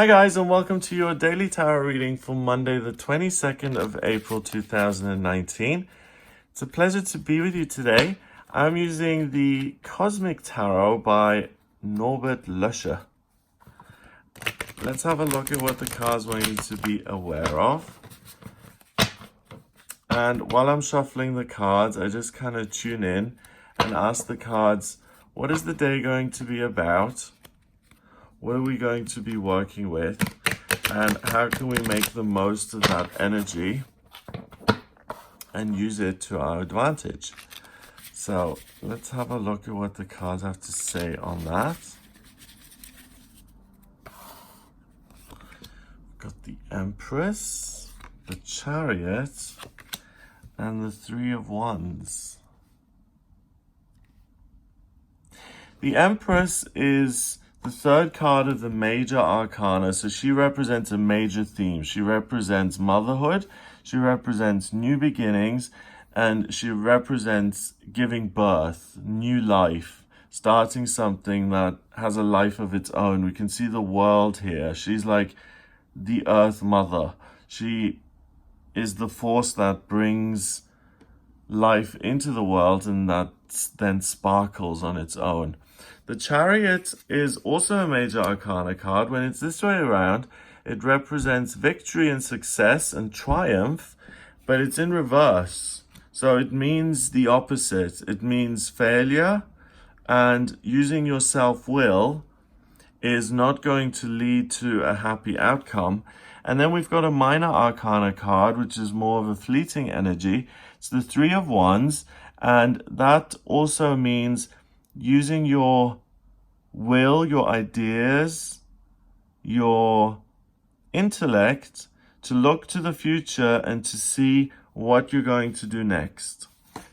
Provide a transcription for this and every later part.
Hi guys, and welcome to your daily tarot reading for Monday the 22nd of April 2019. It's a pleasure to be with you today. I'm using the Cosmic Tarot by Norbert Löscher. Let's have a look at what the cards want you to be aware of. And while I'm shuffling the cards, I just kind of tune in and ask the cards, what is the day going to be about? What are we going to be working with? And how can we make the most of that energy and use it to our advantage? So let's have a look at what the cards have to say on that. Got the Empress, the Chariot, and the Three of Wands. The Empress is the third card of the major arcana, so she represents a major theme. She represents motherhood, she represents new beginnings, and she represents giving birth, new life, starting something that has a life of its own. We can see the world here. She's like the Earth Mother. She is the force that brings life into the world and that then sparkles on its own. The Chariot is also a major arcana card. When it's this way around, it represents victory and success and triumph, but it's in reverse. So it means the opposite. It means failure, and using your self-will is not going to lead to a happy outcome. And then we've got a minor arcana card, which is more of a fleeting energy. It's the Three of Wands, and that also means using your will, your ideas, your intellect to look to the future and to see what you're going to do next.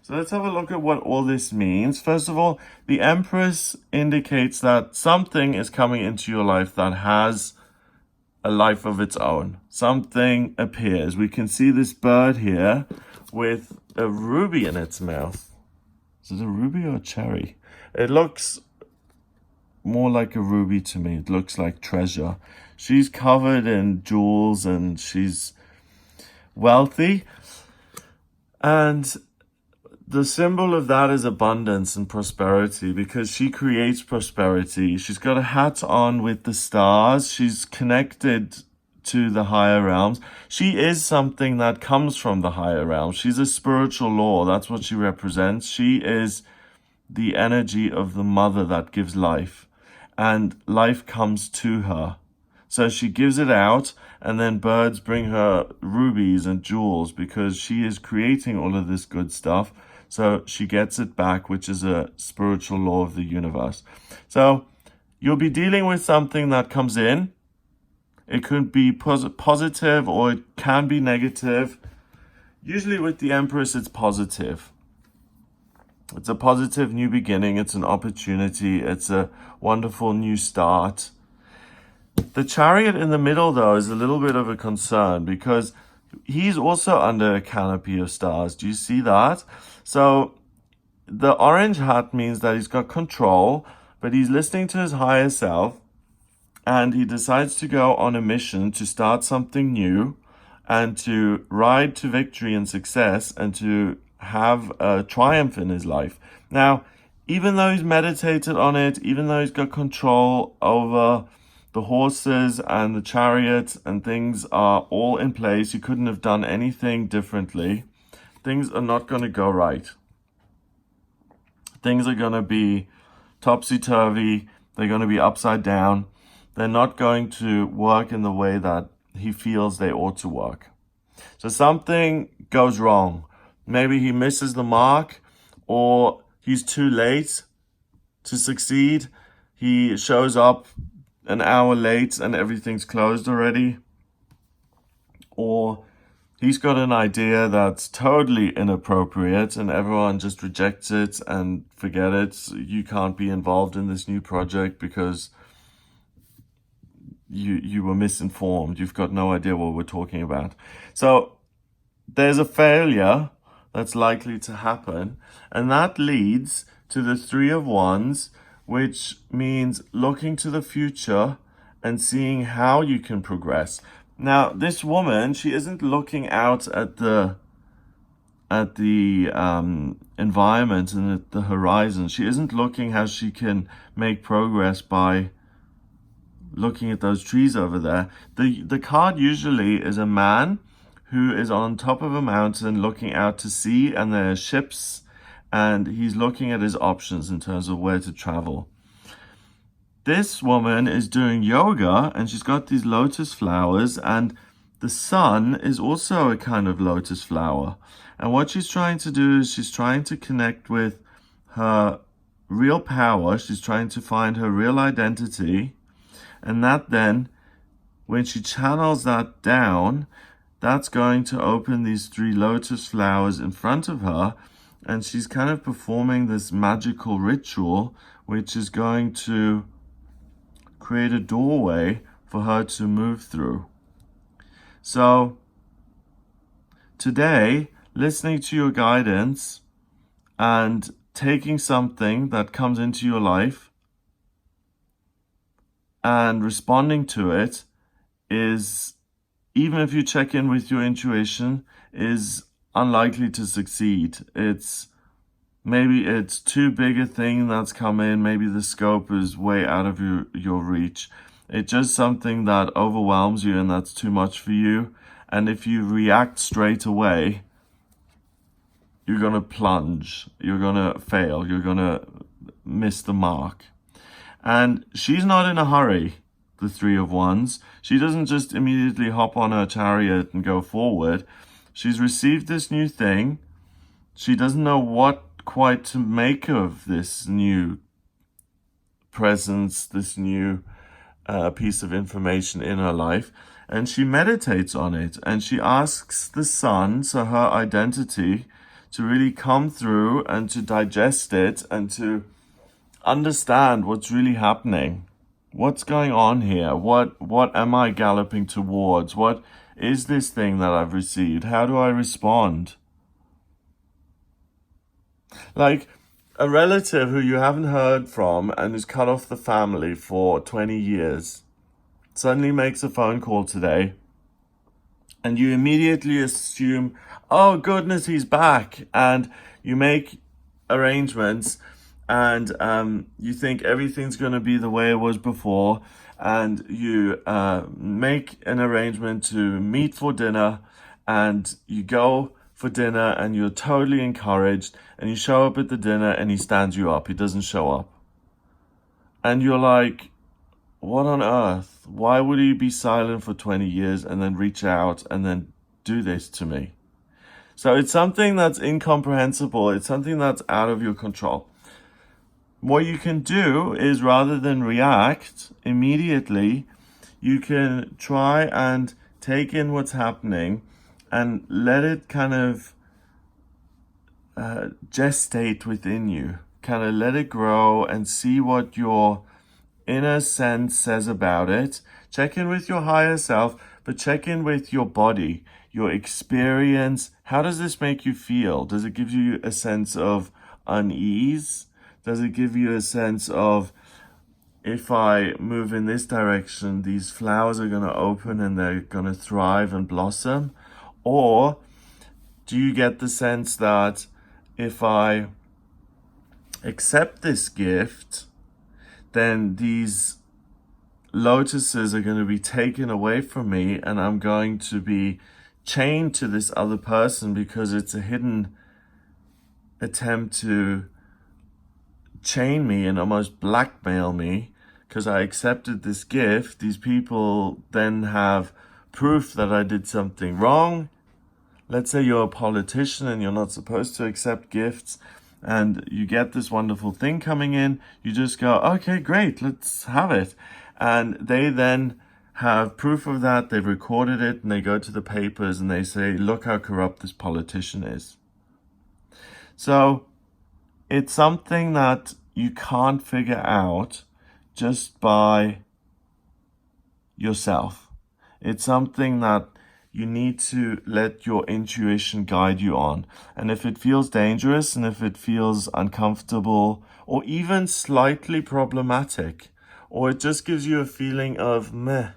So let's have a look at what all this means. First of all, the Empress indicates that something is coming into your life that has a life of its own. Something appears. We can see this bird here with a ruby in its mouth. Is it a ruby or a cherry? It looks more like a ruby to me. It looks like treasure. She's covered in jewels and she's wealthy. And the symbol of that is abundance and prosperity, because she creates prosperity. She's got a hat on with the stars. She's connected to the higher realms. She is something that comes from the higher realms. She's a spiritual law. That's what she represents. She is the energy of the mother that gives life, and life comes to her. So she gives it out, and then birds bring her rubies and jewels because she is creating all of this good stuff. So she gets it back, which is a spiritual law of the universe. So you'll be dealing with something that comes in. It could be positive or it can be negative. Usually with the Empress, it's positive. It's a positive new beginning. It's an opportunity. It's a wonderful new start. The Chariot in the middle, though, is a little bit of a concern because he's also under a canopy of stars. Do you see that? So the orange hat means that he's got control, but he's listening to his higher self, and he decides to go on a mission to start something new and to ride to victory and success and to have a triumph in his life. Now, even though he's meditated on it, even though he's got control over the horses and the chariot and things are all in place, he couldn't have done anything differently. Things are not going to go right. Things are going to be topsy-turvy. They're going to be upside down. They're not going to work in the way that he feels they ought to work. So something goes wrong. Maybe he misses the mark, or he's too late to succeed. He shows up an hour late and everything's closed already. Or he's got an idea that's totally inappropriate and everyone just rejects it and forget it. You can't be involved in this new project because you were misinformed. You've got no idea what we're talking about. So there's a failure that's likely to happen, and that leads to the Three of Wands, which means looking to the future and seeing how you can progress. Now, this woman, she isn't looking out at the environment and at the horizon. She isn't looking how she can make progress by looking at those trees over there. The card usually is a man who is on top of a mountain looking out to sea, and there are ships, and he's looking at his options in terms of where to travel. This woman is doing yoga, and she's got these lotus flowers, and the sun is also a kind of lotus flower. And what she's trying to do is she's trying to connect with her real power. She's trying to find her real identity. And that then, when she channels that down, that's going to open these 3 lotus flowers in front of her. And she's kind of performing this magical ritual, which is going to create a doorway for her to move through. So today, listening to your guidance and taking something that comes into your life and responding to it is, even if you check in with your intuition, is unlikely to succeed. Maybe it's too big a thing that's come in. Maybe the scope is way out of your reach. It's just something that overwhelms you and that's too much for you. And if you react straight away, you're going to plunge. You're going to fail. You're going to miss the mark. And she's not in a hurry, the 3 of Wands. She doesn't just immediately hop on her chariot and go forward. She's received this new thing. She doesn't know what quite to make of this new presence, this new piece of information in her life. And she meditates on it. And she asks the sun, so her identity, to really come through and to digest it and to understand what's really happening. What's going on here? What am I galloping towards? What is this thing that I've received? How do I respond? Like a relative who you haven't heard from and who's cut off the family for 20 years suddenly makes a phone call today, and you immediately assume, oh goodness, he's back, and you make arrangements, and you think everything's going to be the way it was before, and you make an arrangement to meet for dinner, and you go for dinner, and you're totally encouraged, and you show up at the dinner, and he stands you up. He doesn't show up. And you're like, what on earth? Why would he be silent for 20 years and then reach out and then do this to me? So it's something that's incomprehensible. It's something that's out of your control. What you can do is, rather than react immediately, you can try and take in what's happening and let it kind of gestate within you. Kind of let it grow and see what your inner sense says about it. Check in with your higher self, but check in with your body, your experience. How does this make you feel? Does it give you a sense of unease? Does it give you a sense of, if I move in this direction, these flowers are going to open and they're going to thrive and blossom? Or do you get the sense that if I accept this gift, then these lotuses are going to be taken away from me, and I'm going to be chained to this other person because it's a hidden attempt to chain me and almost blackmail me because I accepted this gift. These people then have proof that I did something wrong. Let's say you're a politician and you're not supposed to accept gifts, and you get this wonderful thing coming in. You just go, okay, great, let's have it. And they then have proof of that. They've recorded it, and they go to the papers and they say, look how corrupt this politician is. So it's something that you can't figure out just by yourself. It's something that you need to let your intuition guide you on. And if it feels dangerous, and if it feels uncomfortable, or even slightly problematic, or it just gives you a feeling of meh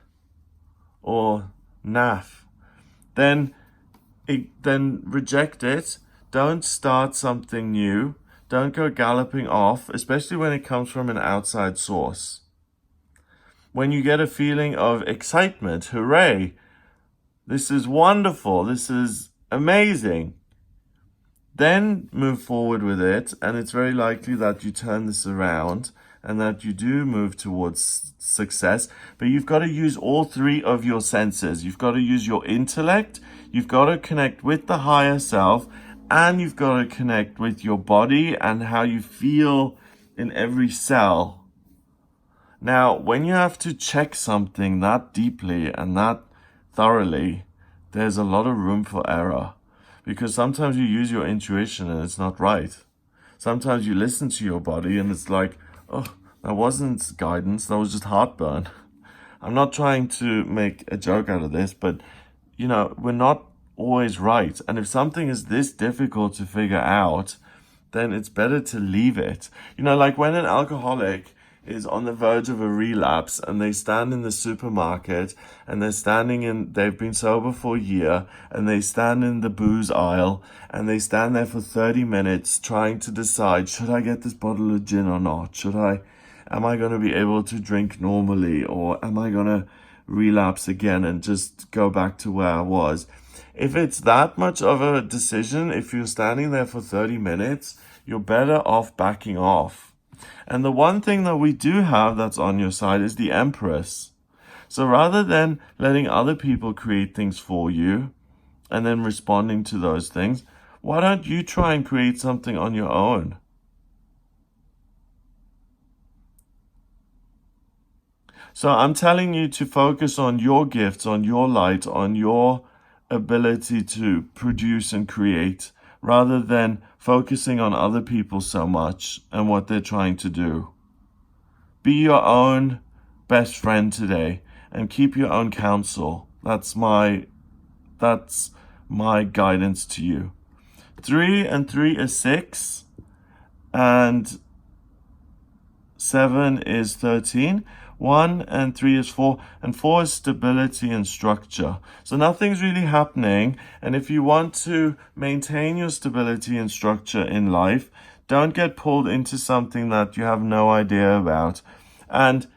or naff, then reject it. Don't start something new. Don't go galloping off, especially when it comes from an outside source. When you get a feeling of excitement, hooray, this is wonderful, this is amazing, then move forward with it, and it's very likely that you turn this around and that you do move towards success. But you've got to use all three of your senses. You've got to use your intellect, you've got to connect with the higher self, and you've got to connect with your body and how you feel in every cell. Now, when you have to check something that deeply and that thoroughly, there's a lot of room for error. Because sometimes you use your intuition and it's not right. Sometimes you listen to your body and it's like, oh, that wasn't guidance, that was just heartburn. I'm not trying to make a joke out of this, but, we're not always right. And if something is this difficult to figure out, then it's better to leave it. Like when an alcoholic is on the verge of a relapse and they stand in the supermarket and they've been sober for a year and they stand in the booze aisle and they stand there for 30 minutes trying to decide, should I get this bottle of gin or not? Am I going to be able to drink normally, or am I going to relapse again and just go back to where I was? If it's that much of a decision, if you're standing there for 30 minutes, you're better off backing off. And the one thing that we do have that's on your side is the Empress. So rather than letting other people create things for you and then responding to those things, why don't you try and create something on your own? So I'm telling you to focus on your gifts, on your light, on your ability to produce and create, rather than focusing on other people so much and what they're trying to do. Be your own best friend today and keep your own counsel. That's my guidance to you. 3 and 3 is 6, and 7 is 13. 1 and 3 is 4, and 4 is stability and structure. So nothing's really happening, and if you want to maintain your stability and structure in life, don't get pulled into something that you have no idea about, and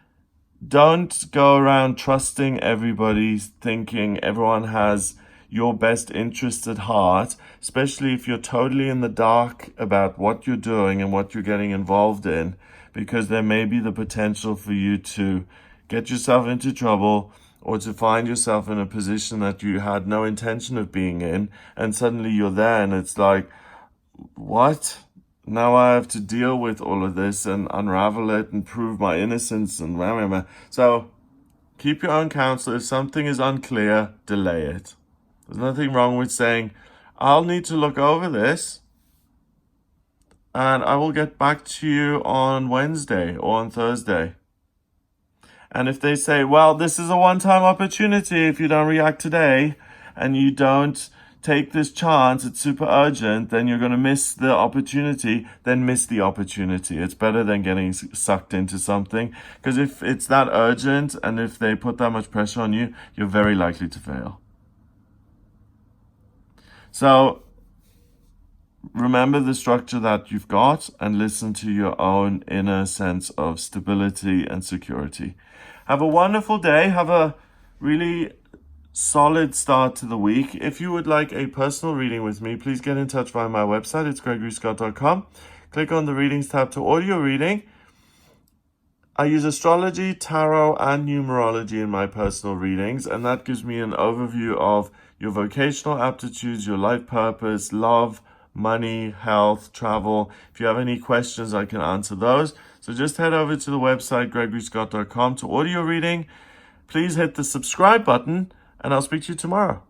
don't go around trusting everybody, thinking everyone has your best interest at heart, especially if you're totally in the dark about what you're doing and what you're getting involved in, because there may be the potential for you to get yourself into trouble or to find yourself in a position that you had no intention of being in, and suddenly you're there and it's like, what? Now I have to deal with all of this and unravel it and prove my innocence and blah, blah, blah. So keep your own counsel. If something is unclear, delay it. There's nothing wrong with saying, I'll need to look over this, and I will get back to you on Wednesday or on Thursday. And if they say, well, this is a one-time opportunity, if you don't react today and you don't take this chance, it's super urgent, then you're going to miss the opportunity, then miss the opportunity. It's better than getting sucked into something, because if it's that urgent and if they put that much pressure on you, you're very likely to fail. So remember the structure that you've got and listen to your own inner sense of stability and security. Have a wonderful day. Have a really solid start to the week. If you would like a personal reading with me, please get in touch via my website. It's gregoryscott.com. Click on the readings tab to audio reading. I use astrology, tarot, and numerology in my personal readings, and that gives me an overview of your vocational aptitudes, your life purpose, love, money, health, travel. If you have any questions, I can answer those. So just head over to the website, gregoryscott.com, to audio reading. Please hit the subscribe button, and I'll speak to you tomorrow.